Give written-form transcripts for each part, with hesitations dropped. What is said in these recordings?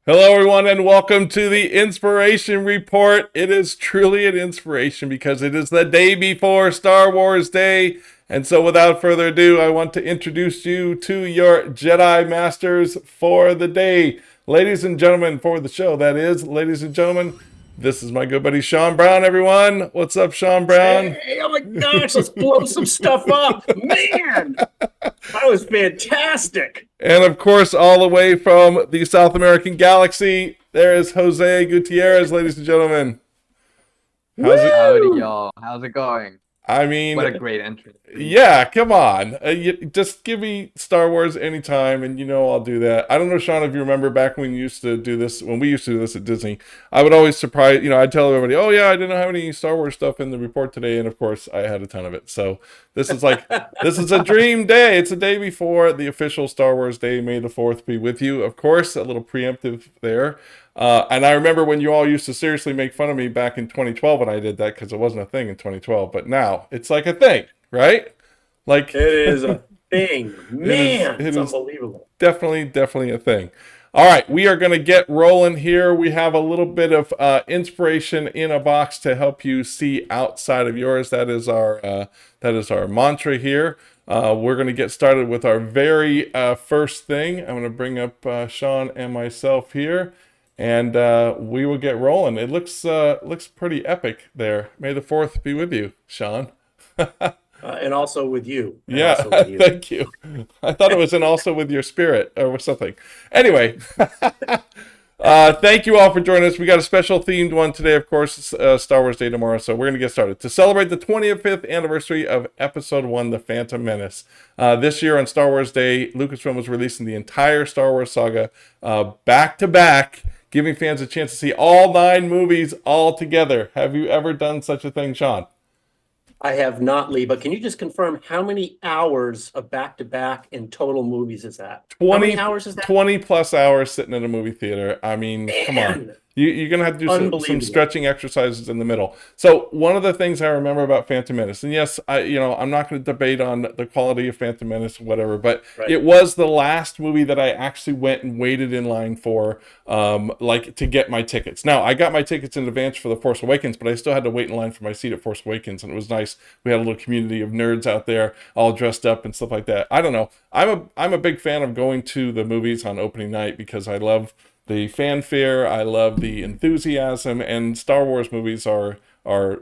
Hello, everyone, and welcome to the Inspiration Report. It is truly an inspiration because it is the day before Star Wars Day. And so, without further ado, I want to introduce you to your Jedi Masters for the day. Ladies and gentlemen, for the show, that is, ladies and gentlemen, this is my good buddy Sean Brown, everyone. What's up, Sean Brown? Hey, oh my gosh, let's blow some stuff up. Man, that was fantastic. And of course, all the way from the South American galaxy, there is Jose Gutierrez, ladies and gentlemen. How's it? Howdy, Woo! y'all. How's it going? I What a mean, great entrance. yeah, come on. Just give me Star Wars anytime, and you know I'll do that. I don't know, Sean, if you remember back when you used to do this, when we used to do this at Disney, I would always surprise, I'd tell everybody, oh yeah, I didn't have any Star Wars stuff in the report today, and of course I had a ton of it. So this is like, this is a dream day. It's a day before the official Star Wars Day. May the 4th be with you. Of course, a little preemptive there. And I remember when you all used to seriously make fun of me back in 2012 when I did that because it wasn't a thing in 2012. But now it's like a thing, right? Like It is a thing. Man, it it's is unbelievable. definitely a thing. All right, we are going to get rolling here. We have a little bit of inspiration in a box to help you see outside of yours. That is our mantra here. We're going to get started with our very first thing. I'm going to bring up Sean and myself here, and we will get rolling. It looks pretty epic there. May the 4th be with you, Sean. And also with you. And Yeah, also with you. thank you. I thought it was in also with your spirit or something. Anyway, thank you all for joining us. We got a special themed one today, of course. It's Star Wars Day tomorrow, so we're going to get started. To celebrate the 25th anniversary of Episode 1, The Phantom Menace. This year on Star Wars Day, Lucasfilm was releasing the entire Star Wars saga back to back, giving fans a chance to see all 9 movies all together. Have you ever done such a thing, Sean? I have not, Lee, but can you just confirm how many hours of back-to-back in total movies is that? How many 20, hours is that? 20 plus hours sitting in a movie theater. I mean, come on. Man, You're going to have to do some unbelievable. stretching exercises in the middle. So one of the things I remember about Phantom Menace, and yes, I'm not going to debate on the quality of Phantom Menace, whatever, but Right. it was the last movie that I actually went and waited in line for, like to get my tickets. Now, I got my tickets in advance for The Force Awakens, but I still had to wait in line for my seat at Force Awakens, and it was nice. We had a little community of nerds out there, all dressed up and stuff like that. I don't know. I'm a big fan of going to the movies on opening night because I love the fanfare, I love the enthusiasm, and Star Wars movies are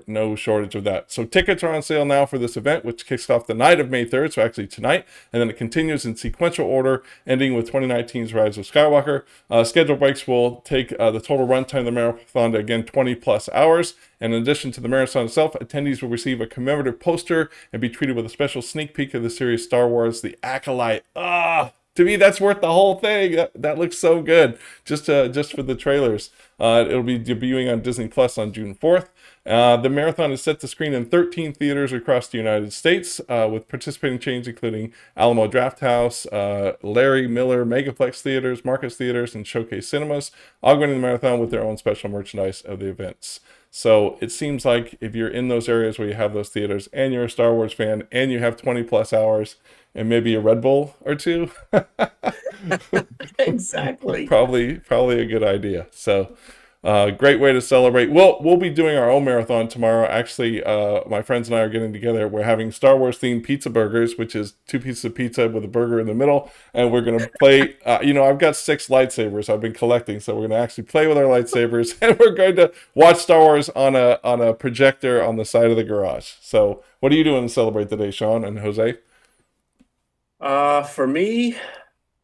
no shortage of that. So tickets are on sale now for this event, which kicks off the night of May 3rd, so actually tonight, and then it continues in sequential order, ending with 2019's Rise of Skywalker. Schedule breaks will take the total runtime of the marathon to, again, 20 plus hours. And in addition to the marathon itself, attendees will receive a commemorative poster and be treated with a special sneak peek of the series Star Wars: The Acolyte. To me, that's worth the whole thing. That looks so good. Just for the trailers. It'll be debuting on Disney Plus on June 4th. The marathon is set to screen in 13 theaters across the United States, with participating chains including Alamo Drafthouse, Larry Miller Megaplex Theaters, Marcus Theaters, and Showcase Cinemas, augmenting the marathon with their own special merchandise of the events. So it seems like if you're in those areas where you have those theaters and you're a Star Wars fan and you have 20 plus hours and maybe a Red Bull or two, Exactly. probably a good idea. So great way to celebrate. We'll be doing our own marathon tomorrow. Actually, my friends and I are getting together. We're having Star Wars themed pizza burgers, which is 2 pieces of pizza with a burger in the middle, and we're gonna play. I've got 6 lightsabers I've been collecting, so we're gonna actually play with our lightsabers, and we're going to watch Star Wars on a projector on the side of the garage. So, what are you doing to celebrate today, Sean and Jose? For me,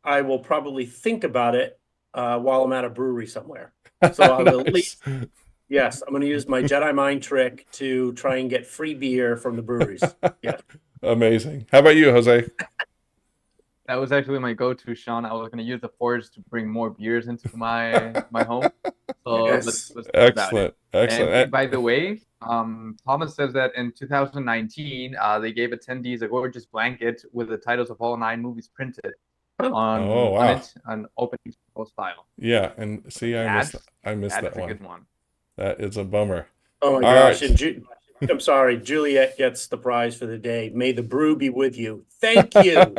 I will probably think about it while I'm at a brewery somewhere. So I will at Nice. least, yes, I'm going to use my Jedi mind trick to try and get free beer from the breweries. Yes. Amazing. How about you, Jose? That was actually my go-to, Sean. I was gonna use the Forge to bring more beers into my home. So Yes. let's talk about it. Excellent. And by the way, Thomas says that in 2019, they gave attendees a gorgeous blanket with the titles of all 9 movies printed Oh, on Oh, wow. it, an opening style. Yeah, and see, I missed That's that a one. good one. That is a bummer. oh my All gosh. right. I'm sorry, Juliet gets the prize for the day. May the brew be with you. Thank you.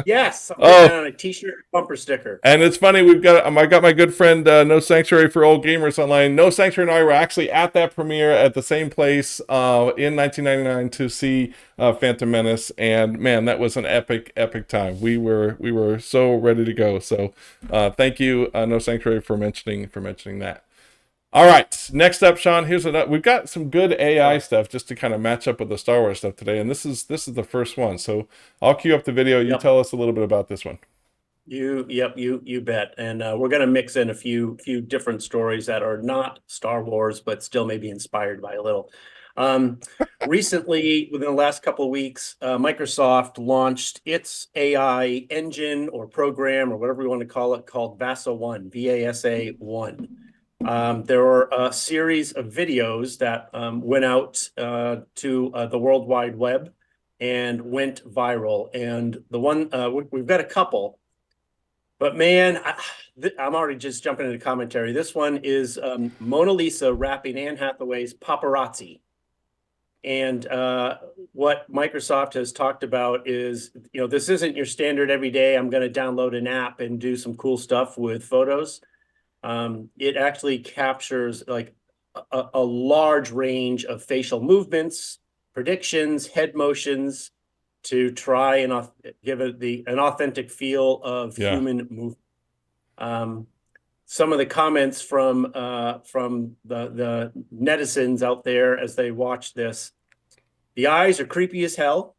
Yes, I'll put that Oh, on a t-shirt bumper sticker. and it's funny, I got my good friend No Sanctuary for Old Gamers Online. No Sanctuary and I were actually at that premiere at the same place in 1999 to see Phantom Menace, and man, that was an epic time. We were so ready to go. So thank you, No Sanctuary, for mentioning that. All right, next up, Sean. We've got some good AI stuff just to kind of match up with the Star Wars stuff today, and this is the first one. So I'll cue up the video. You Yep. tell us a little bit about this one. You bet. And we're going to mix in a few different stories that are not Star Wars, but still maybe inspired by a little. Recently, within the last couple of weeks, Microsoft launched its AI engine or program or whatever we want to call it, called VASA 1, VASA 1. There were a series of videos that went out to the World Wide Web and went viral. And the one, we've got a couple. But man, I'm already just jumping into commentary. This one is Mona Lisa rapping Anne Hathaway's Paparazzi. And what Microsoft has talked about is, this isn't your standard every day, I'm going to download an app and do some cool stuff with photos. It actually captures like a large range of facial movements, predictions, head motions, to try and give it an authentic feel of human movement. Some of the comments from the netizens out there as they watch this: the eyes are creepy as hell,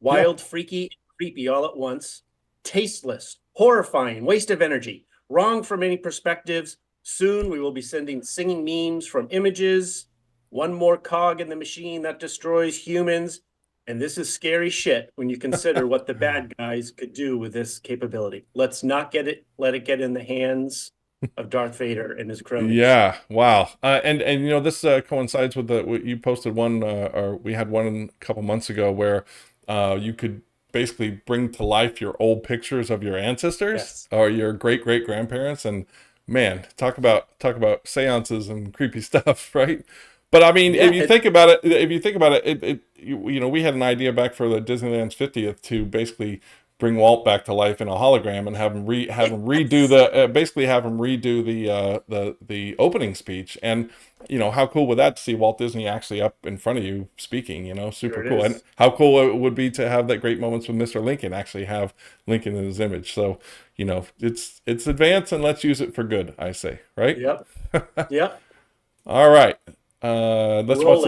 wild, freaky, creepy all at once, tasteless, horrifying, waste of energy, wrong from many perspectives. Soon we will be sending singing memes from images, one more cog in the machine that destroys humans. And this is scary shit when you consider what the bad guys could do with this capability. Let's not let it get in the hands of Darth Vader and his cronies. Yeah, wow. And this coincides with you posted one, or we had one a couple months ago where you could basically bring to life your old pictures of your ancestors or your great grandparents, and man, talk about seances and creepy stuff, right? But I mean, if you think about it, we had an idea back for the Disneyland's 50th to basically bring Walt back to life in a hologram and have him redo the opening speech. And how cool would that to see Walt Disney actually up in front of you speaking? Super cool. And how cool it would be to have that great moments with Mr. Lincoln, actually have Lincoln in his image. So it's advanced, and let's use it for good, I say, right? Yep. All right. Let's watch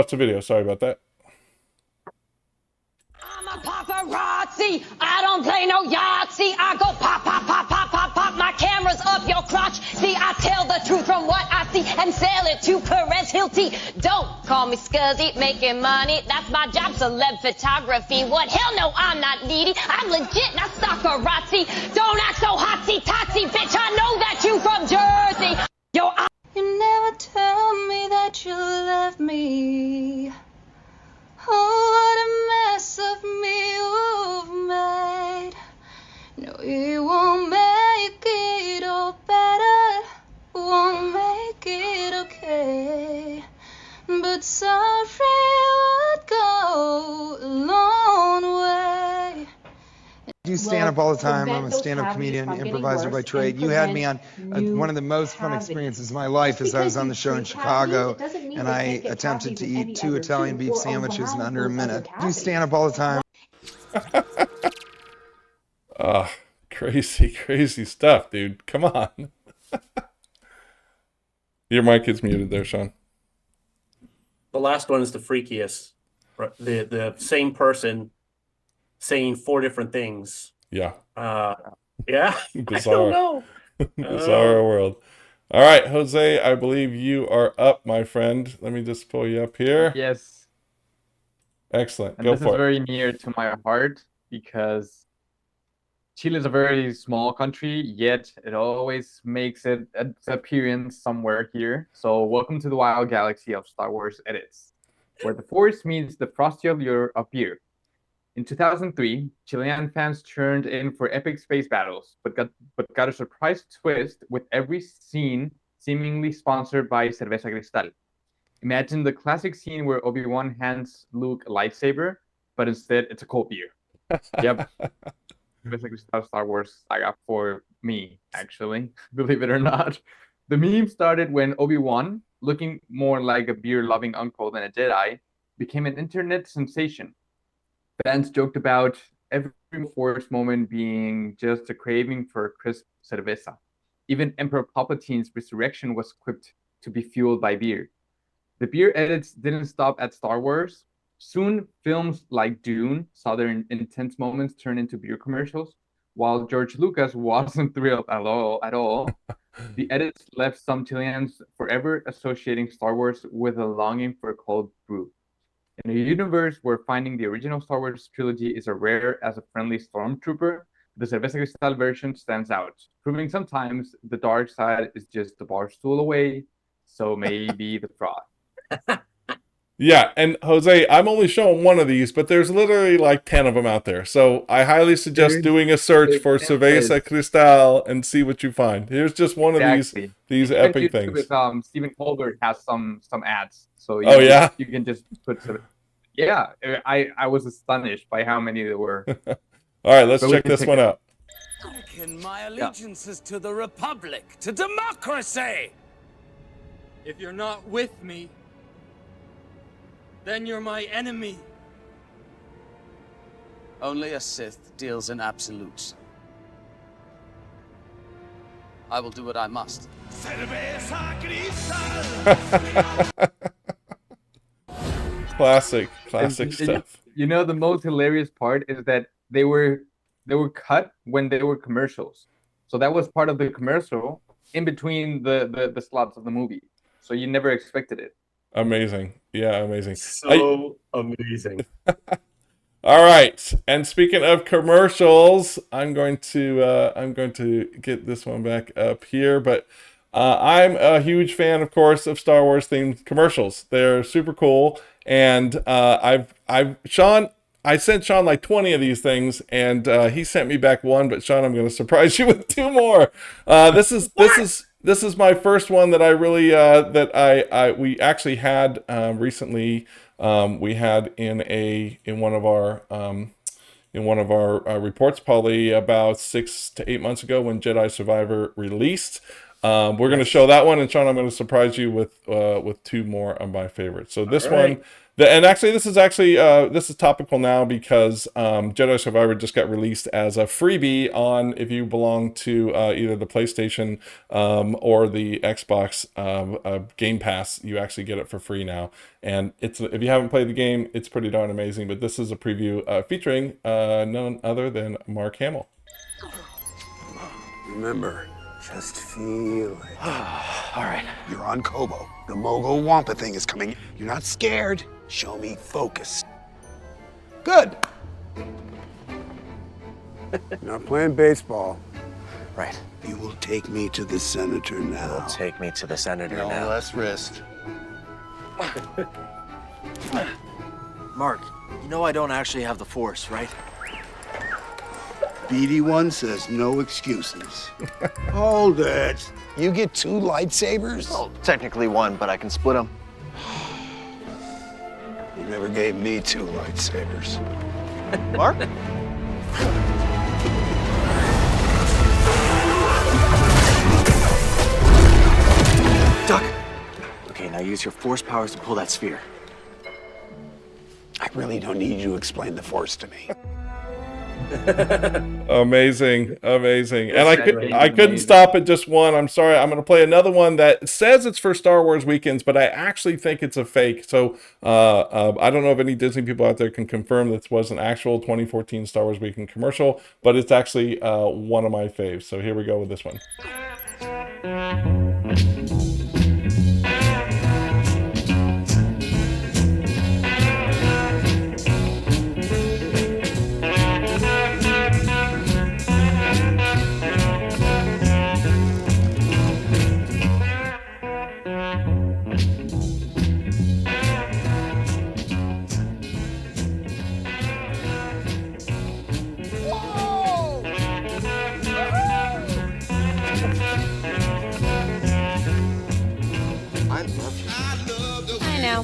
the video. Sorry about that. I'm a paparazzi. I don't play no Yahtzee. I go pop, pop, pop, pop, pop, pop. My camera's up your crotch. See, I tell the truth from what I see and sell it to Perez Hilty. Don't call me scuzzy, making money. That's my job, celeb photography. What? Hell no, I'm not needy. I'm legit, not soccerazzi. Don't act so hotsy-totsy, bitch. I know that you from Jersey. Yo, you never tell me that you love me. Oh, what a mess of me you've made. No, you won't make it all better, won't make it okay. But sorry would go a long way. I do stand-up all the time. I'm a stand-up comedian, improviser by trade. You had me on one of the most fun experiences of my life as I was on the show in Chicago, and I attempted to eat 2 Italian beef sandwiches in under a minute. I do stand-up all the time. Crazy stuff, dude. Come on. Your mic is muted there, Sean. The last one is the freakiest. The same person saying 4 different things. Yeah. Yeah. Bizarre. I don't know. Bizarre world. All right, Jose, I believe you are up, my friend. Let me just pull you up here. Yes. Excellent. And Go this for is it. very near to my heart because Chile is a very small country, yet it always makes its appearance somewhere here. So welcome to the wild galaxy of Star Wars edits, where the Force meets the frosty allure of beer. In 2003, Chilean fans turned in for epic space battles, but got a surprise twist with every scene seemingly sponsored by Cerveza Cristal. Imagine the classic scene where Obi-Wan hands Luke a lightsaber, but instead it's a cold beer. Yep. Basically Star Wars saga for me, actually, believe it or not. The meme started when Obi-Wan, looking more like a beer-loving uncle than a Jedi, became an internet sensation. Fans joked about every Force moment being just a craving for a crisp cerveza. Even Emperor Palpatine's resurrection was quipped to be fueled by beer. The beer edits didn't stop at Star Wars. Soon, films like Dune saw their intense moments turn into beer commercials. While George Lucas wasn't thrilled at all, the edits left some Chileans forever associating Star Wars with a longing for a cold brew. In a universe where finding the original Star Wars trilogy is as rare as a friendly stormtrooper, the Cerveza Cristal version stands out, proving sometimes the dark side is just the bar stool away, so maybe the fraud. Yeah, and Jose, I'm only showing one of these, but there's literally like 10 of them out there. So I highly suggest doing a search for Cerveza Cristal and see what you find. Here's just one of these epic things. With, Stephen Colbert has some ads, so you can just put I was astonished by how many there were. All right, let's check this one out. My allegiance is to the Republic, to democracy. If you're not with me, then you're my enemy. Only a Sith deals in absolutes. I will do what I must. Classic stuff. You know, the most hilarious part is that they were cut when they were commercials. So that was part of the commercial in between the slots of the movie. So you never expected it. Amazing. Yeah, amazing. So amazing. All right. And speaking of commercials, I'm going to get this one back up here, but I'm a huge fan, of course, of Star Wars themed commercials. They're super cool. And I sent Sean like 20 of these things, and he sent me back one, but Sean, I'm going to surprise you with 2 more. This is my first one that I really we actually had recently. We had in one of our reports probably about 6 to 8 months ago when Jedi Survivor released. We're going to show that one, and Sean, I'm going to surprise you with 2 more of my favorites. So this one. This is topical now because Jedi Survivor just got released as a freebie on if you belong to either the PlayStation or the Xbox Game Pass. You actually get it for free now, and if you haven't played the game, it's pretty darn amazing. But this is a preview featuring none other than Mark Hamill. Remember, just feel it. All right. You're on Kobo. The Mogul Wampa thing is coming. You're not scared. Show me focus. Good. You're not playing baseball. Right. You will take me to the senator now. You'll take me to the senator No now. less risk. Mark, you know I don't actually have the Force, right? BD1 says no excuses. Hold it. You get 2 lightsabers? Well, technically 1, but I can split them. You never gave me 2 lightsabers. Mark? Duck! Okay, now use your Force powers to pull that sphere. I really don't need you to explain the Force to me. Amazing. And I couldn't stop at just one. I'm sorry. I'm going to play another one that says it's for Star Wars weekends, but I actually think it's a fake. So I don't know if any Disney people out there can confirm this was an actual 2014 Star Wars weekend commercial, but it's actually one of my faves. So here we go with this one. now. I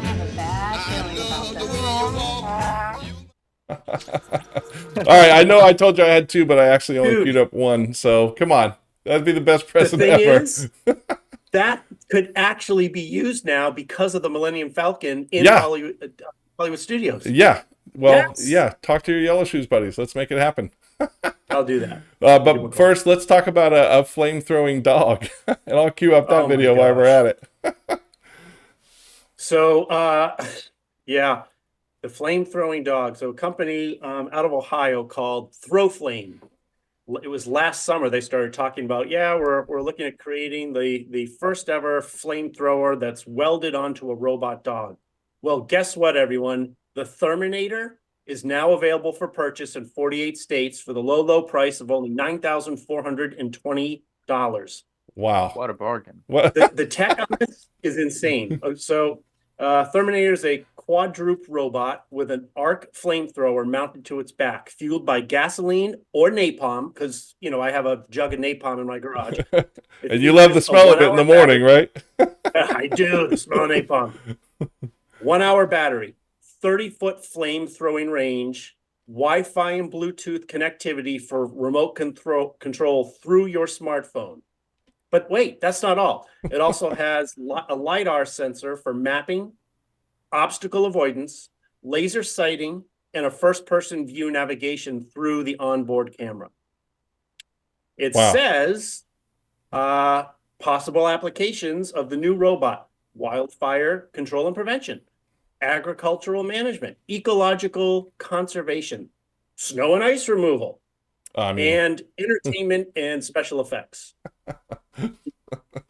have a bad feeling about this. All right, I know I told you I had two, but I actually only Dude. queued up one. So come on, that'd be the best The present thing ever. is, that could actually be used now because of the Millennium Falcon in Yeah. Hollywood Studios. Yeah. Well, Yes. yeah. Talk to your Yellow Shoes buddies. Let's make it happen. I'll do that. But first, let's talk about a flame-throwing dog, and I'll queue up that Oh my video while we're at gosh. it. So, yeah, the flame-throwing dog. So a company out of Ohio called ThrowFlame. It was last summer they started talking about, yeah, we're looking at creating the first ever flamethrower that's welded onto a robot dog. Well, guess what, everyone? The Terminator is now available for purchase in 48 states for the low price of only $9,420. Wow. What a bargain. What? The tech on this is insane. So Terminator is a quadruped robot with an arc flamethrower mounted to its back, fueled by gasoline or napalm, because, you know, I have a jug of napalm in my garage. And you love the smell of it in the morning, right? I do, the smell of napalm. 1 hour battery, 30-foot flame throwing range, Wi-Fi and Bluetooth connectivity for remote control through your smartphone. But wait, that's not all. It also has a LiDAR sensor for mapping, obstacle avoidance, laser sighting, and a first-person view navigation through the onboard camera. It says possible applications of the new robot: wildfire control and prevention, agricultural management, ecological conservation, snow and ice removal, and entertainment and special effects.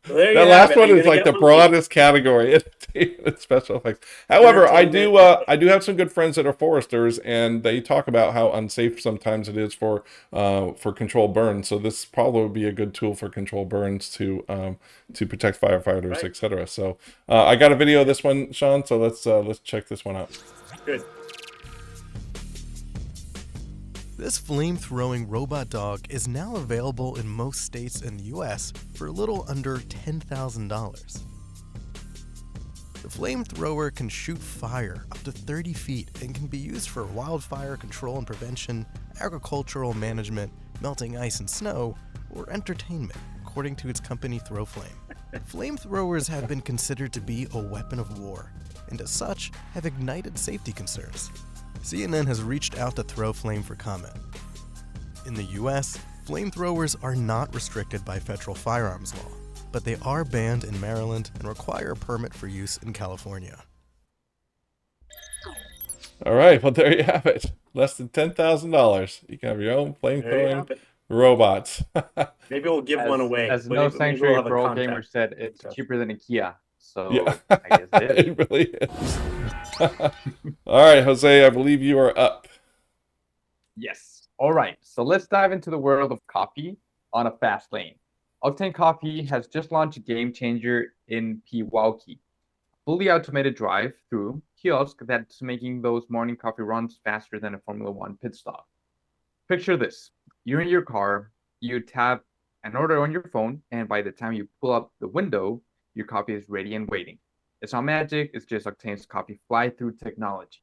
So there you that have last it. one Are you is gonna like get the one? broadest category, entertainment and special effects. However, I do have some good friends that are foresters, and they talk about how unsafe sometimes it is for controlled burns. So this probably would be a good tool for controlled burns to protect firefighters, Right. etc. So I got a video of this one, Sean. So let's check this one out. Good. This flame-throwing robot dog is now available in most states in the US for a little under $10,000. The flamethrower can shoot fire up to 30 feet and can be used for wildfire control and prevention, agricultural management, melting ice and snow, or entertainment, according to its company ThrowFlame. Flamethrowers have been considered to be a weapon of war, and as such, have ignited safety concerns. CNN has reached out to ThrowFlame for comment. In the US, flamethrowers are not restricted by federal firearms law, but they are banned in Maryland and require a permit for use in California. All right, well there you have it. Less than $10,000. You can have your own flame-throwing robots. Maybe we'll give one away. As Maybe No we'll Sanctuary have a for All contest. Gamers said, it's cheaper than a Kia. So Yeah. I guess it is. It really is. All right, Jose, I believe you are up. Yes. All right. So let's dive into the world of coffee on a fast lane. Octane Coffee has just launched a game changer in Pewaukee, fully automated drive-through kiosk that's making those morning coffee runs faster than a Formula One pit stop. Picture this. You're in your car, you tap an order on your phone, and by the time you pull up the window, your coffee is ready and waiting. It's not magic, it's just Octane's coffee fly-through technology.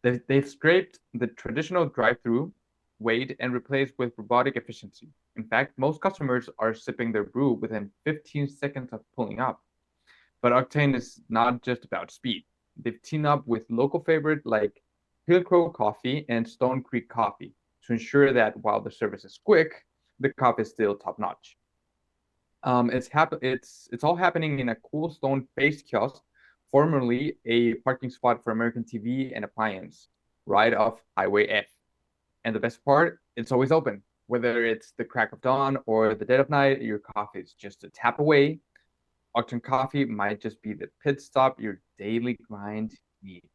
They've scraped the traditional drive-through wait and replaced with robotic efficiency. In fact, most customers are sipping their brew within 15 seconds of pulling up. But Octane is not just about speed. They've teamed up with local favorite like Hillcrow Coffee and Stone Creek Coffee to ensure that while the service is quick, the coffee is still top-notch. It's all happening in a cool stone-faced kiosk, formerly a parking spot for American TV and appliance, right off Highway F. And the best part, it's always open. Whether it's the crack of dawn or the dead of night, your coffee is just a tap away. Octane Coffee might just be the pit stop your daily grind needs.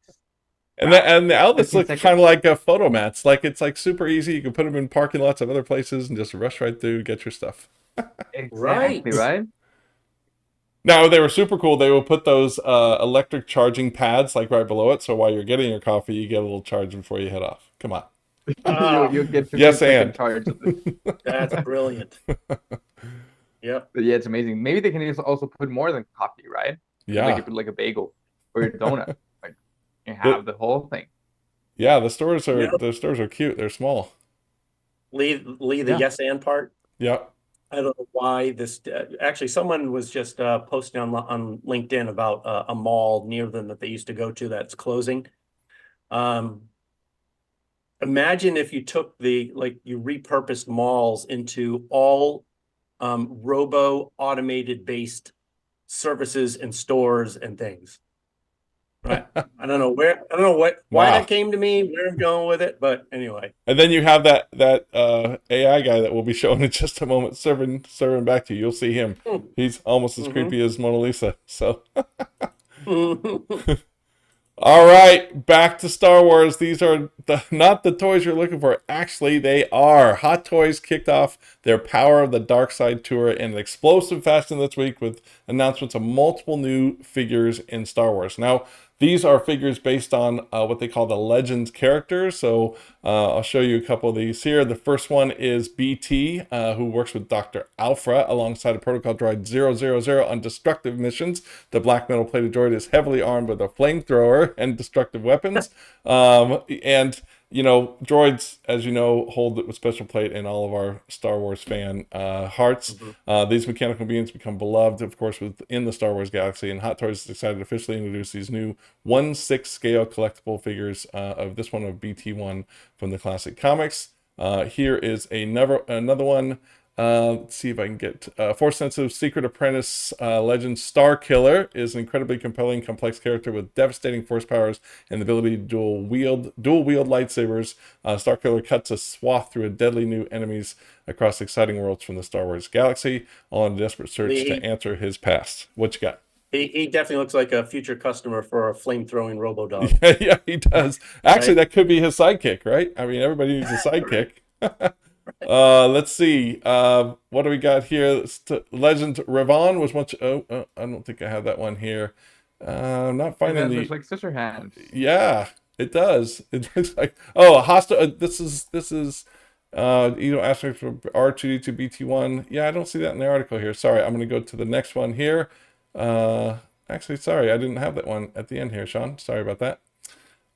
And the outlets look kind of like photo mats. Like it's like super easy. You can put them in parking lots of other places and just rush right through, get your stuff. Exactly, right? Now, they were super cool. They will put those electric charging pads like right below it. So while you're getting your coffee, you get a little charge before you head off. Come on. You get to be Yes, second and. charge of this. That's brilliant. Yep. But yeah, it's amazing. Maybe they can also put more than coffee, right? Yeah. Like put like a bagel or a donut. Like you have the whole thing. Yeah, the stores are cute. They're small. Lee, the yes and part. Yep. I don't know why this. Actually, someone was just posting on LinkedIn about a mall near them that they used to go to that's closing. Imagine if you took you repurposed malls into all robo automated based services and stores and things. Right. I don't know why Wow. that came to me, where I'm going with it, but anyway. And then you have that AI guy that we'll be showing in just a moment, serving back to you. You'll see him. He's almost as creepy as Mona Lisa. So, all right, back to Star Wars. These are not the toys you're looking for. Actually, they are. Hot Toys kicked off their Power of the Dark Side tour in an explosive fashion this week with announcements of multiple new figures in Star Wars. Now, these are figures based on what they call the Legends characters. So I'll show you a couple of these here. The first one is BT, who works with Dr. Alpha alongside a protocol droid 000 on destructive missions. The black metal plated droid is heavily armed with a flamethrower and destructive weapons. And you know, droids, as you know, hold a special plate in all of our Star Wars fan hearts. These mechanical beings become beloved, of course, within the Star Wars galaxy, and Hot Toys is excited to officially introduce these new 1/6 scale collectible figures of this one of BT1 from the classic comics. Here is another one. Let's see if I can get Force Sensitive Secret Apprentice Legend Star Killer is an incredibly compelling, complex character with devastating force powers and the ability to dual wield lightsabers. Star Killer cuts a swath through a deadly new enemies across exciting worlds from the Star Wars galaxy, all in a desperate search to answer his past. What you got? He definitely looks like a future customer for a flame-throwing robo-dog. Yeah, he does. Actually, that could be his sidekick, right? I mean, everybody needs a sidekick. Let's see. What do we got here? Legend Revon was once. I don't think I have that one here. I'm not finding the. Looks like Sister Hand. Yeah, it does. It looks like a hostile. This is aspect for R2D2 BT1. Yeah, I don't see that in the article here. Sorry, I'm going to go to the next one here. Actually, sorry, I didn't have that one at the end here, Sean. Sorry about that.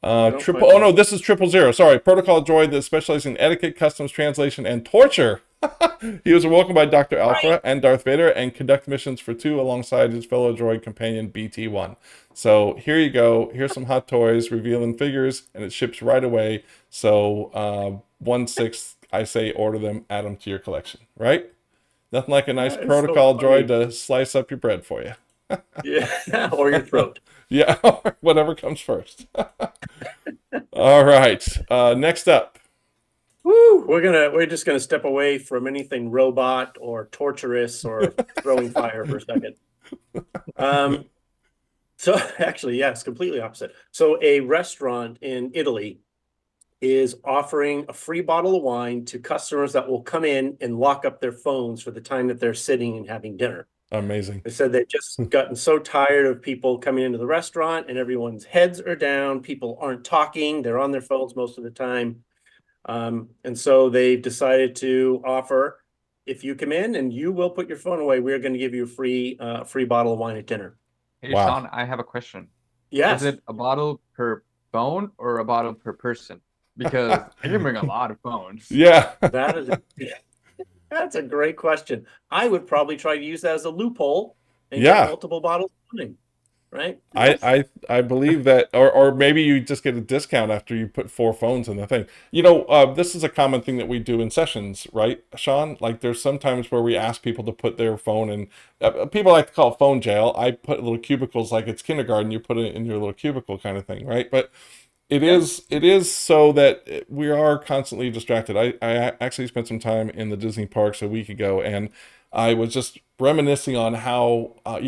This is 000. Sorry, protocol droid that specializes in etiquette, customs, translation, and torture. He was welcomed by Dr. Alpha and Darth Vader and conduct missions for 2 alongside his fellow droid companion BT1. So here you go. Here's some Hot Toys revealing figures, and it ships right away. So 1/6, I say order them, add them to your collection. Right? Nothing like a nice protocol droid to slice up your bread for you. Yeah, or your throat. Yeah, whatever comes first. All right, next up. Woo! We're just gonna step away from anything robot or torturous or throwing fire for a second. So actually, yes, completely opposite. So a restaurant in Italy is offering a free bottle of wine to customers that will come in and lock up their phones for the time that they're sitting and having dinner. Amazing. They said they've just gotten so tired of people coming into the restaurant and everyone's heads are down. People aren't talking. They're on their phones most of the time. And so they've decided to offer, if you come in and you will put your phone away, we're going to give you a free bottle of wine at dinner. Hey, wow. Sean, I have a question. Yes. Is it a bottle per phone or a bottle per person? Because I can bring a lot of phones. Yeah. That's a great question. I would probably try to use that as a loophole and get multiple bottles of wine. Right? I believe that, or maybe you just get a discount after you put 4 phones in the thing. You know, this is a common thing that we do in sessions, right, Sean? Like there's sometimes where we ask people to put their phone in, people like to call it phone jail. I put little cubicles like it's kindergarten, you put it in your little cubicle kind of thing, right? But it is so that we are constantly distracted. I actually spent some time in the Disney parks a week ago, and I was just reminiscing on how, I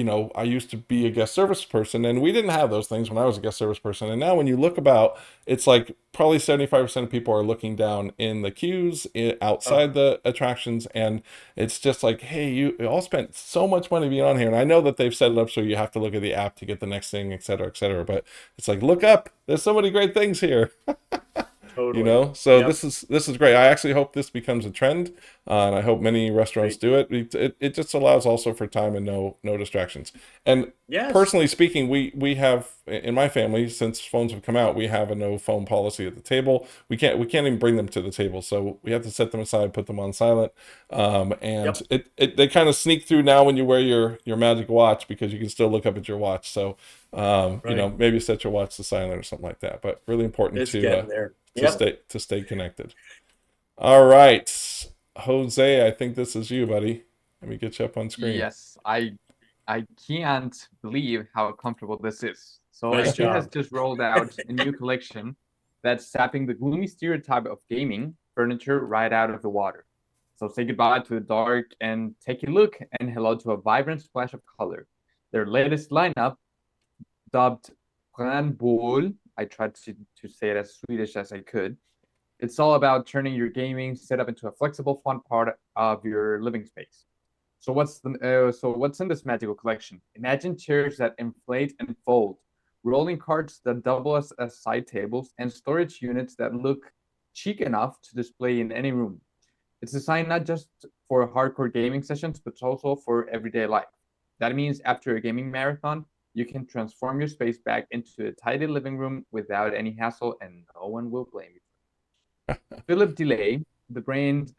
used to be a guest service person, and we didn't have those things when I was a guest service person. And now when you look about, it's like probably 75% of people are looking down in the queues outside the attractions. And it's just like, hey, you all spent so much money being on here. And I know that they've set it up so you have to look at the app to get the next thing, et cetera, et cetera. But it's like, look up. There's so many great things here. You Totally. know, so Yep. this is great. I actually hope this becomes a trend, and I hope many restaurants do it. It just allows also for time and no distractions. And Yes. personally speaking, we have in my family, since phones have come out, we have a no phone policy at the table. We can't even bring them to the table, so we have to set them aside, put them on silent. And Yep. they kind of sneak through now when you wear your magic watch, because you can still look up at your watch. So you Right. know, maybe set your watch to silent or something like that. But really important It's getting there. Yep. to stay connected. All right, Jose, I think this is you, buddy. Let me get you up on screen. Yes, I can't believe how comfortable this is. So Nice IKEA has job. just rolled out a new collection that's sapping the gloomy stereotype of gaming furniture right out of the water. So say goodbye to the dark and take a look, and hello to a vibrant splash of color. Their latest lineup, dubbed Brandbål, I tried to say it as Swedish as I could. It's all about turning your gaming setup into a flexible, fun part of your living space. So what's in this magical collection? Imagine chairs that inflate and fold, rolling carts that double as side tables, and storage units that look chic enough to display in any room. It's designed not just for hardcore gaming sessions, but also for everyday life. That means after a gaming marathon, you can transform your space back into a tidy living room without any hassle, and no one will blame you. Philip Delay, the brains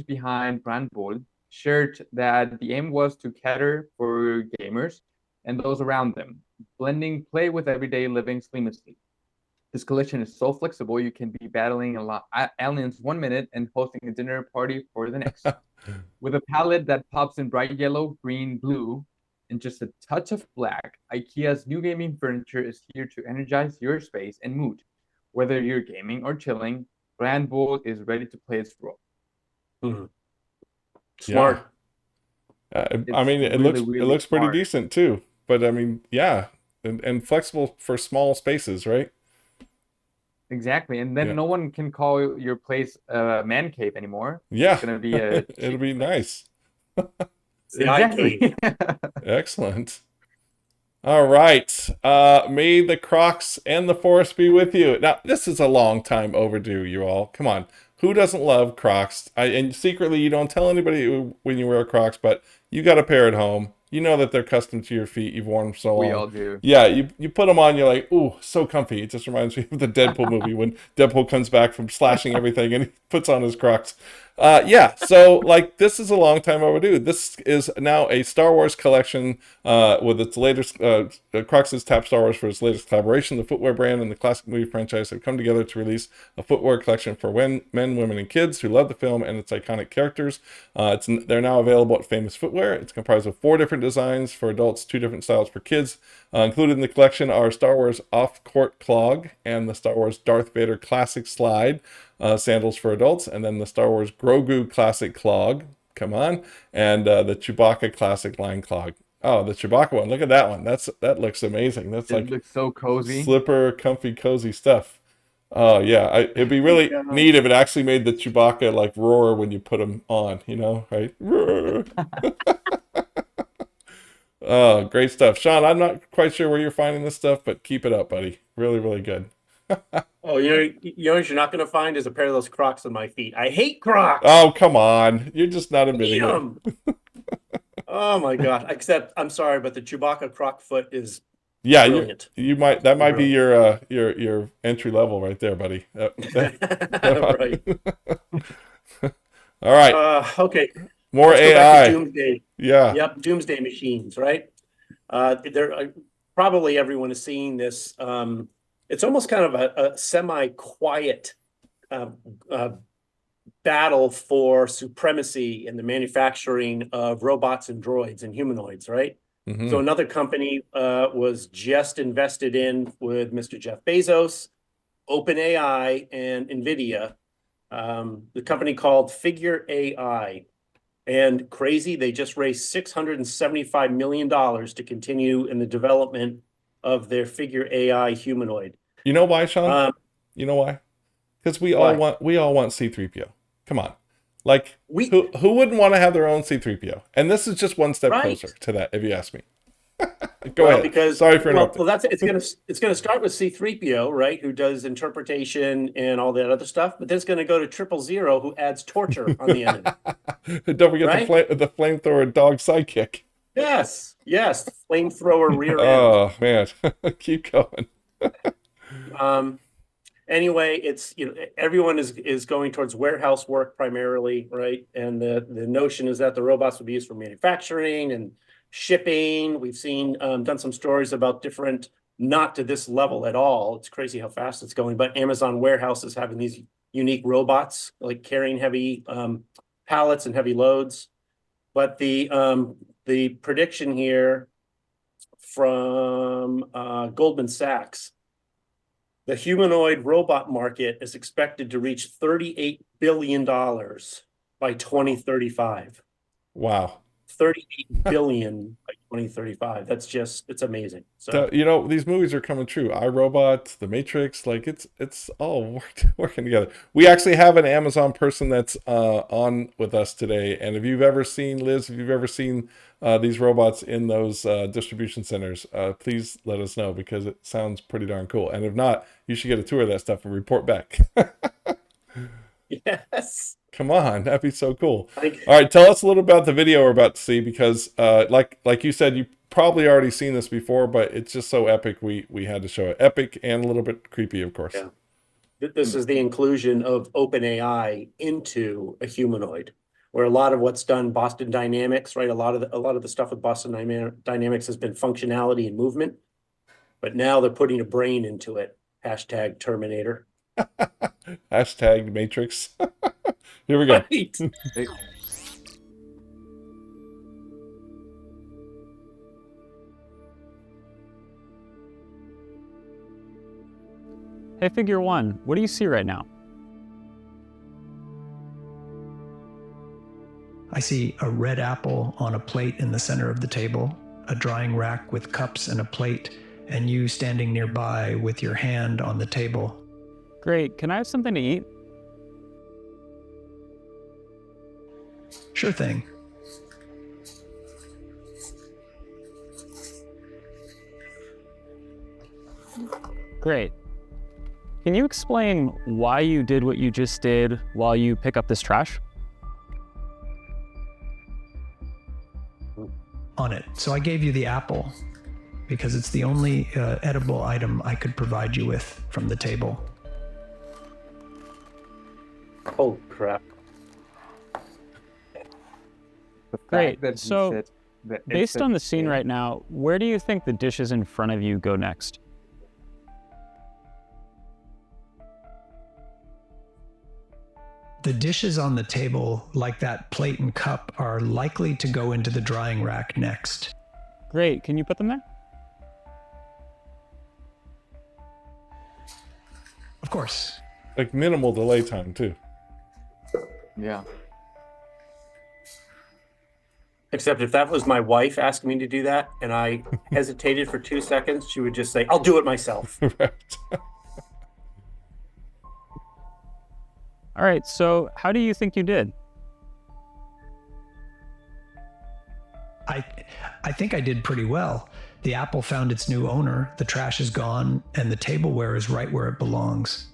behind Brandball, shared that the aim was to cater for gamers and those around them, blending play with everyday living seamlessly. This collection is so flexible you can be battling aliens 1 minute and hosting a dinner party for the next. With a palette that pops in bright yellow, green, blue, and just a touch of black, IKEA's new gaming furniture is here to energize your space and mood. Whether you're gaming or chilling, Brandbull is ready to play its role. Mhm. Smart. I mean, It's it really, really looks pretty smart. decent too. But I mean, yeah, and flexible for small spaces, right? Exactly. And then Yeah. no one can call your place a man cave anymore. Yeah, It's gonna be a it'll chic be place. nice. It's the eye Exactly. cave. Excellent. All right. May the Crocs and the Force be with you. Now, this is a long time overdue, you all. Come on. Who doesn't love Crocs? And secretly, you don't tell anybody when you wear Crocs, but you got a pair at home. You know that they're custom to your feet. You've worn them so long. We all do. Yeah, you put them on, you're like, ooh, so comfy. It just reminds me of the Deadpool movie when Deadpool comes back from slashing everything and he puts on his Crocs. Yeah, so like this is a long time overdue. This is now a Star Wars collection with its latest. Crocs has tapped Star Wars for its latest collaboration. The footwear brand and the classic movie franchise have come together to release a footwear collection for men, women, and kids who love the film and its iconic characters. They're now available at Famous Footwear. It's comprised of 4 different designs for adults, 2 different styles for kids. Included in the collection are Star Wars Off-Court Clog and the Star Wars Darth Vader Classic Slide sandals for adults, and then the Star Wars Grogu Classic Clog, come on, and the Chewbacca Classic Line Clog. Oh, the Chewbacca one, look at that one. That looks amazing. That's like It looks so cozy. slipper, comfy, cozy stuff. Oh yeah, it'd be really neat if it actually made the Chewbacca like roar when you put him on, you know, right? Roar. Oh, great stuff. Sean, I'm not quite sure where you're finding this stuff, but keep it up, buddy. Really, really good. Oh, you know what you're not going to find is a pair of those Crocs on my feet. I hate Crocs. Oh, come on. You're just not Hate admitting it. 'em. Oh my God. Except I'm sorry, but the Chewbacca Croc foot is Yeah, brilliant. you might that might be your entry level right there, buddy. Right. All right. Okay. More Let's go back to AI. Doomsday. Yeah. Yep. Doomsday machines, right? There probably everyone is seeing this. It's almost kind of a semi-quiet battle for supremacy in the manufacturing of robots and droids and humanoids, right? Mhm. So another company was just invested in with Mr. Jeff Bezos, OpenAI, and NVIDIA. The company called Figure AI. And crazy, they just raised $675 million to continue in the development of their Figure AI humanoid. You know why, Sean? You know why? Because we all want C-3PO. Come on. Like who wouldn't want to have their own C-3PO? And this is just one step Right. closer to that, if you ask me. Go Well, ahead. because Sorry for interrupting. well, that's it's gonna start with C-3PO, right? Who does interpretation and all that other stuff, but then it's gonna go to 000, who adds torture on the end of it. Don't forget Right? the flamethrower dog sidekick. Yes, yes, flamethrower rear end. Oh man, keep going. Anyway, it's everyone is going towards warehouse work primarily, right? And the notion is that the robots would be used for manufacturing and shipping. We've seen done some stories about different, not to this level at all. It's crazy how fast it's going, but Amazon warehouses having these unique robots like carrying heavy pallets and heavy loads. But the prediction here from Goldman Sachs, the humanoid robot market is expected to reach $38 billion by 2035. Wow. 38 billion by 2035. That's just, it's amazing. So, these movies are coming true. iRobot, The Matrix, like it's all working together. We actually have an Amazon person that's on with us today. And if you've ever seen, Liz, if you've ever seen these robots in those distribution centers, please let us know, because it sounds pretty darn cool. And if not, you should get a tour of that stuff and report back. yes. Come on, that'd be so cool. All right, tell us a little about the video we're about to see, because like you said, you probably already seen this before, but it's just so epic. We had to show it. Epic and a little bit creepy, of course. Yeah. This is the inclusion of OpenAI into a humanoid, where a lot of what's done Boston Dynamics, right? A lot of the stuff with Boston Dynamics has been functionality and movement, but now they're putting a brain into it. Hashtag Terminator. Hashtag Matrix. Here we go. Right. Hey, Figure One, what do you see right now? I see a red apple on a plate in the center of the table, a drying rack with cups and a plate, and you standing nearby with your hand on the table. Great, can I have something to eat? Sure thing. Great. Can you explain why you did what you just did while you pick up this trash? On it. So I gave you the apple because it's the only edible item I could provide you with from the table. Oh, crap. Great. So, based on the scene right now, where do you think the dishes in front of you go next? The dishes on the table, like that plate and cup, are likely to go into the drying rack next. Great. Can you put them there? Of course. Like minimal delay time, too. Yeah. Except if that was my wife asking me to do that and I hesitated for 2 seconds, she would just say, I'll do it myself. Right. All right, so how do you think you did? I think I did pretty well. The apple found its new owner, the trash is gone, and the tableware is right where it belongs.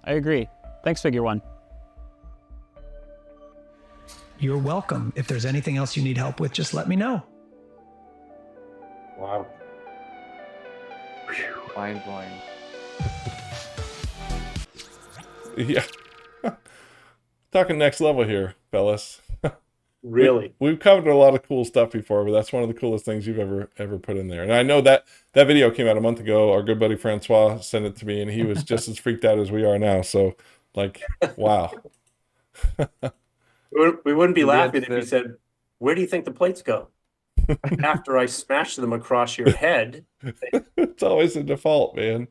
I agree. Thanks, Figure One. You're welcome. If there's anything else you need help with, just let me know. Wow. Mind blowing. Yeah. Talking next level here, fellas. Really? We've covered a lot of cool stuff before, but that's one of the coolest things you've ever put in there. And I know that video came out a month ago. Our good buddy Francois sent it to me, and he was just as freaked out as we are now. So, like, wow. We wouldn't be laughing if you said, where do you think the plates go? After I smash them across your head. It's always a default, man.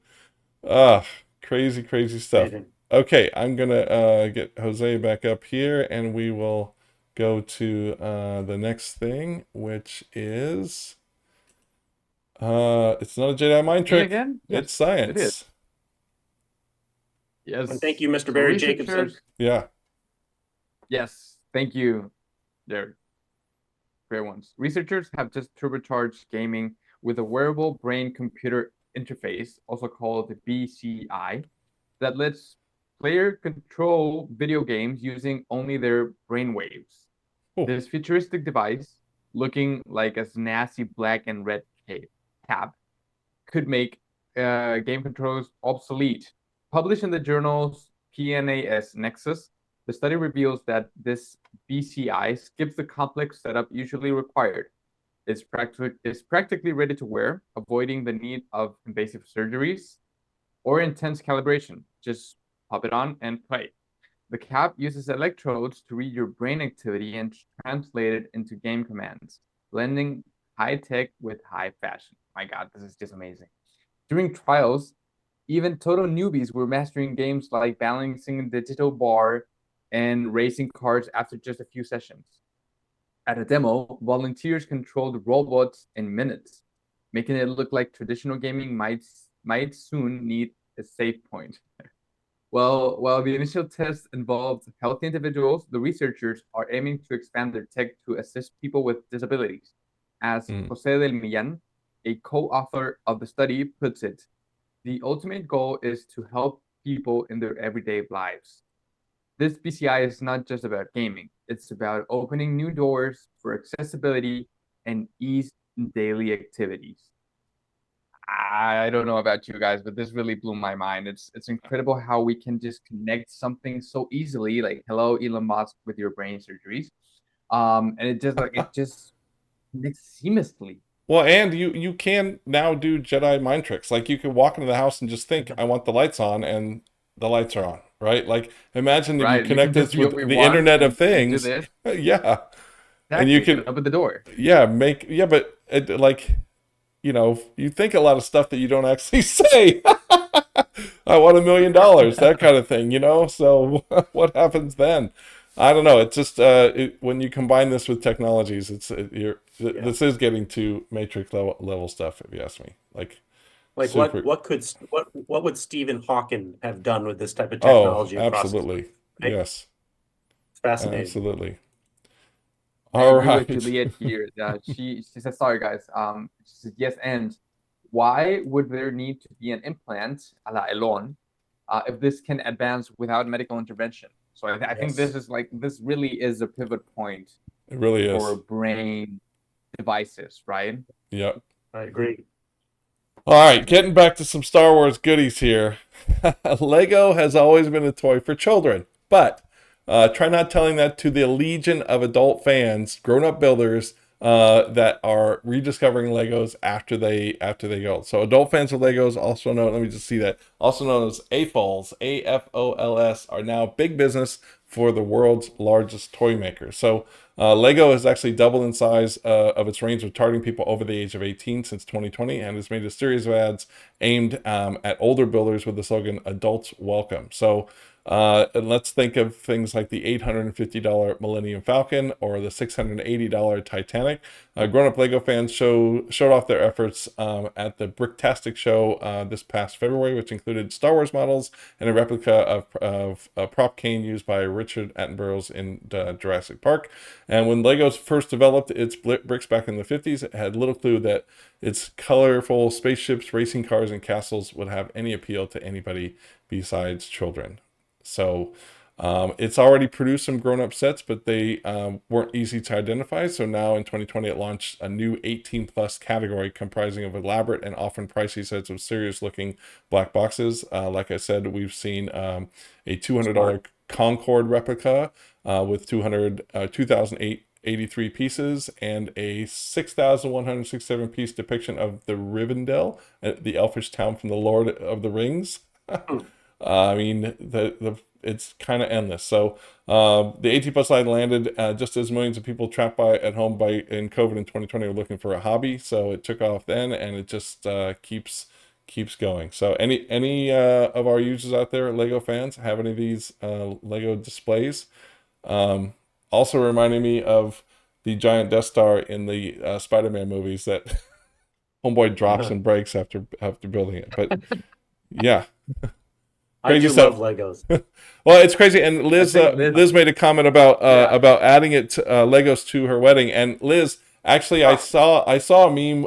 Crazy, crazy stuff. Okay, I'm going to get Jose back up here, and we will go to the next thing, which is... it's not a Jedi mind trick. Again? Yes, it's science. It is. Yes. And thank you, Mr. Barry Jacobson. Yeah. Yes. Thank you, Derek. great ones. Researchers have just turbocharged gaming with a wearable brain-computer interface, also called the BCI, that lets player control video games using only their brain waves. This futuristic device, looking like a nasty black and red cap, could make game controls obsolete. Published in the journals PNAS Nexus, the study reveals that this BCI skips the complex setup usually required. It's practically ready to wear, avoiding the need of invasive surgeries or intense calibration. Just pop it on and play. The cap uses electrodes to read your brain activity and translate it into game commands, blending high tech with high fashion. My God, this is just amazing. During trials, even total newbies were mastering games like balancing a digital bar and racing cars after just a few sessions. At a demo, volunteers controlled robots in minutes, making it look like traditional gaming might soon need a save point. Well, while the initial test involved healthy individuals, the researchers are aiming to expand their tech to assist people with disabilities. As Jose del Millan, a co-author of the study, puts it, the ultimate goal is to help people in their everyday lives. This BCI is not just about gaming. It's about opening new doors for accessibility and ease in daily activities. I don't know about you guys, but this really blew my mind. It's incredible how we can just connect something so easily, like hello Elon Musk with your brain surgeries, and it just connects seamlessly. Well, and you can now do Jedi mind tricks. Like you can walk into the house and just think, I want the lights on, and the lights are on, right? Like imagine if you connect this with the Internet of Things. Yeah. And you can open the door. Yeah, but like, you know, you think a lot of stuff that you don't actually say. I want $1 million, that kind of thing, you know? So what happens then? I don't know. It's just when you combine this with technologies, this is getting to Matrix level stuff, if you ask me. Like what would Stephen Hawking have done with this type of technology? Oh, absolutely. Right? Yes. It's fascinating. Absolutely. All right. With Juliet here. She says, sorry guys. She says yes, and why would there need to be an implant a la Elon if this can advance without medical intervention? So I think this really is a pivot point. It really is for brain devices, right? Yep. I agree. All right, getting back to some Star Wars goodies here. Lego has always been a toy for children, but try not telling that to the legion of adult fans, grown-up builders that are rediscovering Legos after they go. So adult fans of Legos, also known, let me just see that, also known as AFOLs, AFOLS, are now big business for the world's largest toy makers. So Lego has actually doubled in size of its range of targeting people over the age of 18 since 2020, and has made a series of ads aimed at older builders with the slogan "Adults Welcome." So and let's think of things like the $850 Millennium Falcon or the $680 Titanic. Grown-up Lego fans showed off their efforts at the Bricktastic show this past February, which included Star Wars models and a replica of a prop cane used by Richard Attenborough's in Jurassic Park. And when Legos first developed its bricks back in the 50s, it had little clue that its colorful spaceships, racing cars, and castles would have any appeal to anybody besides children. So it's already produced some grown-up sets, but they weren't easy to identify. So now in 2020, it launched a new 18+ category comprising of elaborate and often pricey sets of serious-looking black boxes. Like I said, we've seen a $200 Concorde replica with 2,083 pieces and a 6,167 piece depiction of the Rivendell, the elfish town from the Lord of the Rings. I mean, it's kind of endless. So the 18+ line landed just as millions of people trapped at home in COVID in 2020 were looking for a hobby. So it took off then, and it just keeps going. So any of our users out there, Lego fans, have any of these Lego displays? Also reminding me of the giant Death Star in the Spider-Man movies that homeboy drops and breaks after building it. But yeah. I do love Legos. Well, it's crazy. And Liz made a comment about adding it to, Legos to her wedding. And Liz, actually, I saw a meme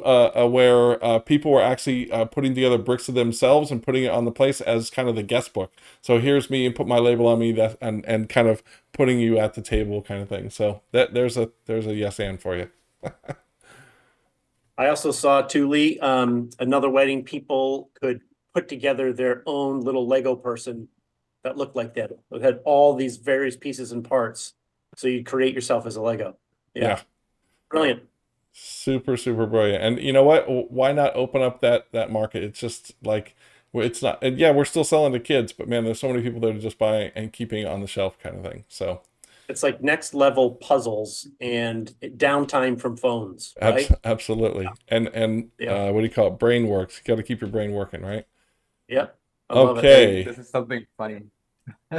where people were actually putting together bricks of themselves and putting it on the place as kind of the guest book. So here's me and put my label on me and kind of putting you at the table kind of thing. So there's a yes and for you. I also saw too, Lee, another wedding. People could put together their own little Lego person that looked like that. It had all these various pieces and parts. So you create yourself as a Lego. Yeah. Brilliant. Super, super brilliant. And you know what? Why not open up that market? It's just like, it's not, and yeah, we're still selling to kids, but man, there's so many people that are just buying and keeping it on the shelf kind of thing. So it's like next level puzzles and downtime from phones, right? Absolutely. And what do you call it? Brain works. You got to keep your brain working, right? Yep. I love it. This is something funny.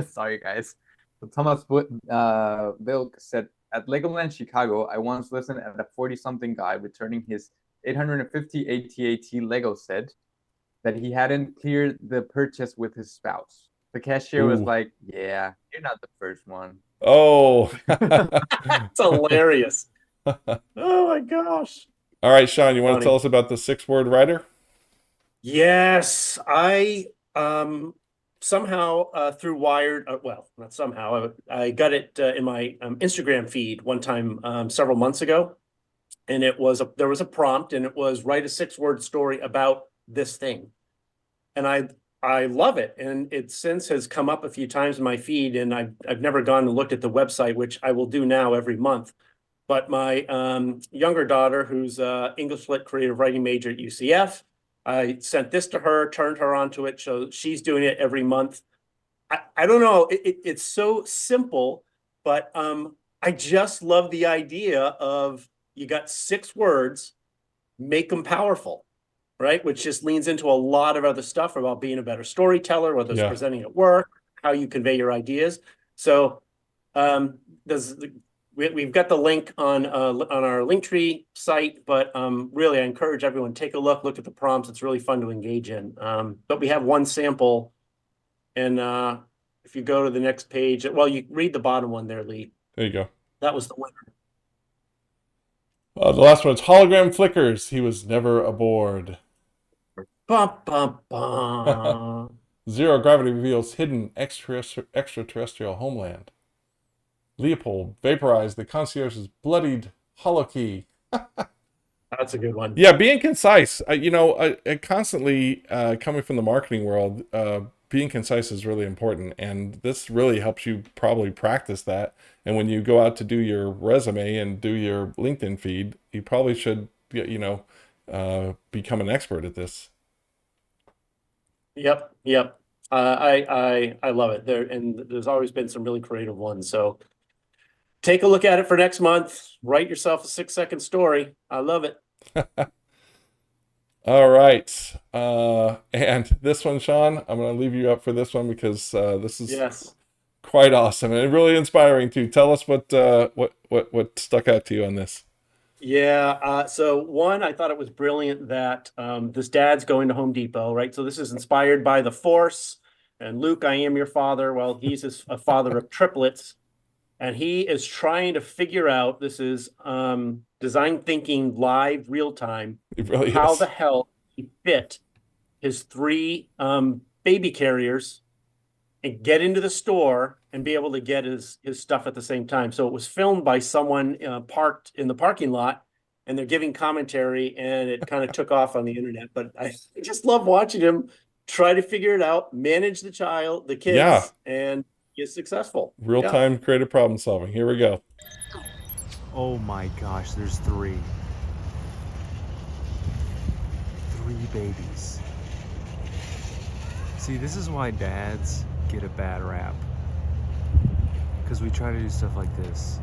Sorry, guys. So Thomas Vilk said, at Legoland Chicago, I once listened at a 40-something guy returning his 850 AT-AT Lego set that he hadn't cleared the purchase with his spouse. The cashier was like, yeah, you're not the first one. Oh. It's hilarious. Oh my gosh. All right, Sean, you want to tell us about the 6-word writer? Yes, I somehow through Wired, well, not somehow, I got it in my Instagram feed one time several months ago, and there was a prompt, and it was write a 6-word story about this thing, and I love it, and it since has come up a few times in my feed, and I've never gone and looked at the website, which I will do now every month. But my younger daughter, who's English Lit creative writing major at UCF, I sent this to her, turned her onto it, so she's doing it every month. I don't know, it's so simple, but I just love the idea of you got 6 words, make them powerful, right? Which just leans into a lot of other stuff about being a better storyteller, whether it's presenting at work, how you convey your ideas. So we've got the link on our Linktree site, but really I encourage everyone, take a look at the prompts. It's really fun to engage in. But we have one sample, and if you go to the next page, well, you read the bottom one there, Lee. There you go. That was the winner. The last one's hologram flickers. He was never aboard. Bum, bum, bum. Zero gravity reveals hidden extraterrestrial homeland. Leopold vaporized the concierge's bloodied holokey. That's a good one. Yeah, being concise. Constantly coming from the marketing world, being concise is really important, and this really helps you probably practice that. And when you go out to do your resume and do your LinkedIn feed, you probably should, become an expert at this. Yep. I love it. There's always been some really creative ones. So take a look at it for next month. Write yourself a 6-second story. I love it. All right. And this one, Sean, I'm going to leave you up for this one because this is quite awesome and really inspiring too. Tell us what stuck out to you on this. Yeah. So one, I thought it was brilliant that this dad's going to Home Depot, right? So this is inspired by The Force and Luke, I am your father. Well, he's a father of triplets. And he is trying to figure out, this is design thinking live real time, really how the hell he fit his 3 baby carriers and get into the store and be able to get his stuff at the same time. So it was filmed by someone parked in the parking lot, and they're giving commentary, and it kind of took off on the internet. But I just love watching him try to figure it out, manage the kids, and get successful. Real-time creative problem solving. Here we go. Oh my gosh, there's 3. 3 babies. See, this is why dads get a bad rap. Because we try to do stuff like this.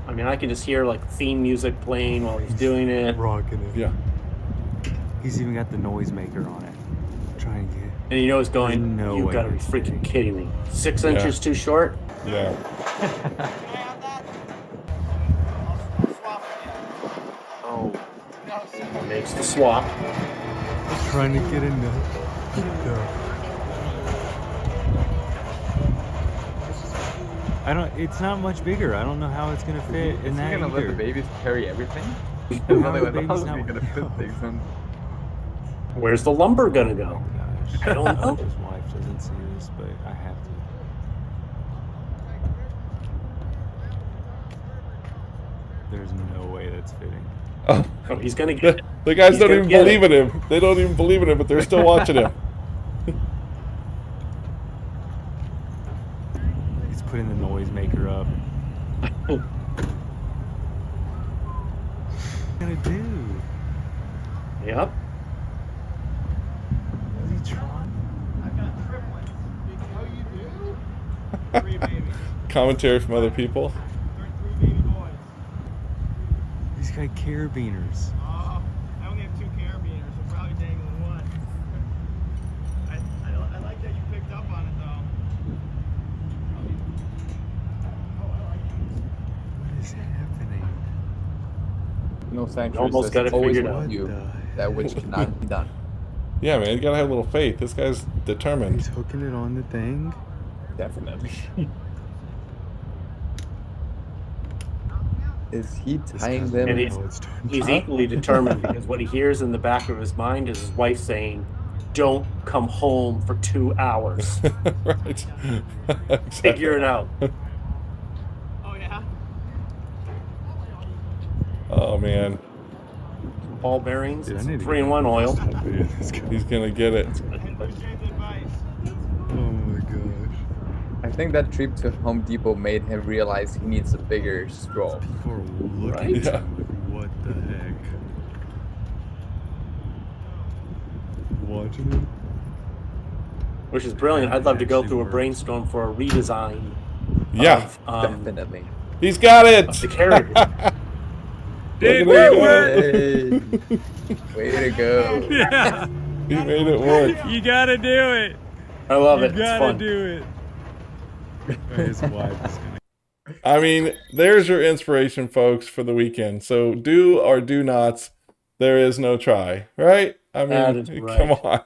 I mean, I can just hear like theme music playing while he's doing it. Rocking it. Yeah. He's even got the noisemaker on it. Trying to get. And you know it's going, you gotta be freaking kidding me. 6 inches too short? Yeah. Oh. Makes the swap. Trying to get a nut. I don't. It's not much bigger. I don't know how it's gonna fit in that Is he gonna let either. the babies carry everything? How How are the babies not gonna fit things in? Where's the lumber gonna go? Gosh. I don't know. His wife doesn't see this, but I have to. There's no way that's fitting. Oh, he's gonna get it. The guys He's don't gonna even get believe it. in him. They don't even believe in him, but they're still watching him. He's putting the noisemaker up. What are you gonna do? Yep. What are you trying? Commentary from other people. He's got carabiners. I only have 2 carabiners. We're probably dangling one. I like that you picked up on it though. What is happening? No sanctuary Almost says got it always figured with out. you that which cannot be done. Yeah, man, you gotta have a little faith. This guy's determined. He's hooking it on the thing. Definitely. Is he tying them? And he's equally determined because what he hears in the back of his mind is his wife saying, "Don't come home for 2 hours." Right. Figure it out. Oh yeah. Oh man. Ball bearings, Dude, I need to 3-in-1 oil. He's gonna get it. Oh my gosh. I think that trip to Home Depot made him realize he needs a bigger straw. People are looking Right? at Yeah. him like, what the heck? Watching it? Which is brilliant. I'd love to go through a brainstorm for a redesign. Yeah. Of, Definitely. He's got it. of the carrier. Look Wait, at what? him Hey, way to go. Yeah, go. He made it work. you gotta do it. I love You it. It's gotta fun. do it. His wife is gonna. I mean, there's your inspiration, folks, for the weekend. So do or do nots. There is no try, right? I That mean, is right. come on.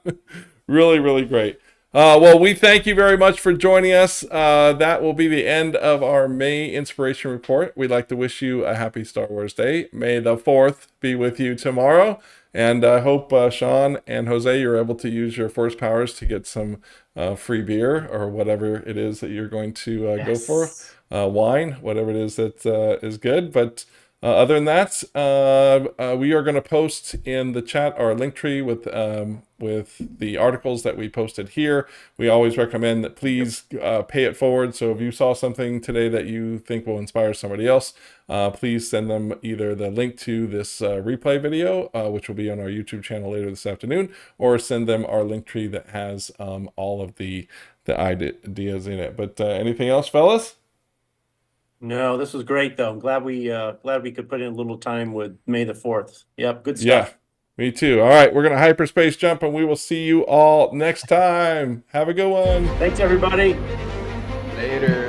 Really, really great. Well, we thank you very much for joining us. That will be the end of our May Inspiration Report. We'd like to wish you a happy Star Wars Day. May the 4th be with you tomorrow. And I hope Sean and Jose, you're able to use your force powers to get some free beer or whatever it is that you're going to go for. Wine, whatever it is that is good. But other than that, we are going to post in the chat our link tree with the articles that we posted here. We always recommend that please pay it forward. So if you saw something today that you think will inspire somebody else, please send them either the link to this replay video, which will be on our YouTube channel later this afternoon, or send them our link tree that has all of the ideas in it. But anything else, fellas? No, this was great though. I'm glad we could put in a little time with May the 4th. Yep, good Yeah, stuff. me too. All right, we're going to hyperspace jump and we will see you all next time. Have a good one. Thanks everybody. Later.